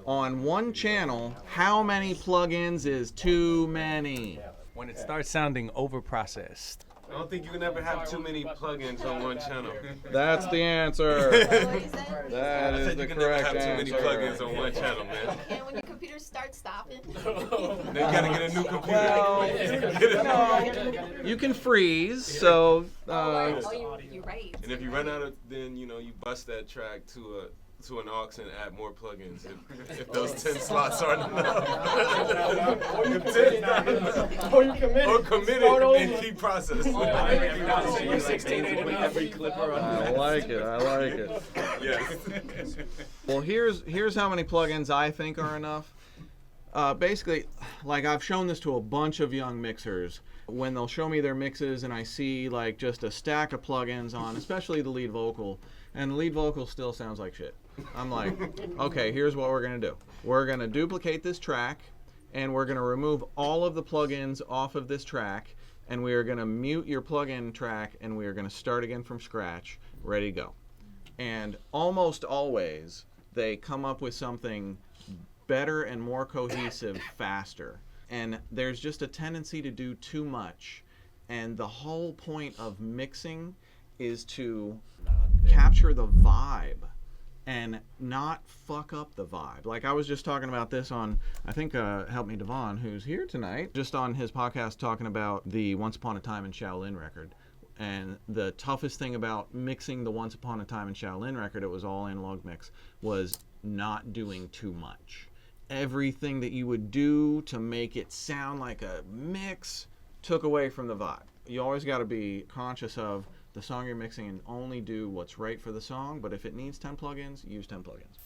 on one channel, how many plugins is too many? When it starts sounding overprocessed. I don't think you can ever have too many plugins on one channel. That's the answer. That is the You can never correct have too many plugins answer. on one channel, man. And when your computer starts stopping. Then you gotta get a new computer. Well, you can freeze, so You're right. And if you run out of, then you bust that track to an aux and add more plugins if those 10 slots aren't enough. Or commit it and keep processing. Every clipper I like it. Yes. Well, here's how many plugins I think are enough. Basically, like I've shown this to a bunch of young mixers. When they'll show me their mixes and I see like just a stack of plugins on, especially the lead vocal, and the lead vocal still sounds like shit. I'm like, okay, here's what we're gonna do. We're gonna duplicate this track, and we're gonna remove all of the plugins off of this track, and we are gonna mute your plugin track, and we are gonna start again from scratch, ready to go. And almost always, they come up with something better and more cohesive faster. And there's just a tendency to do too much. And the whole point of mixing is to capture the vibe and not fuck up the vibe. Like I was just talking about this on, I think, Help Me Devon, who's here tonight, just on his podcast talking about the Once Upon a Time in Shaolin record. And the toughest thing about mixing the Once Upon a Time in Shaolin record, it was all analog mix, was not doing too much. Everything that you would do to make it sound like a mix took away from the vibe. You always got to be conscious of the song you're mixing and only do what's right for the song, but if it needs 10 plugins, use 10 plugins.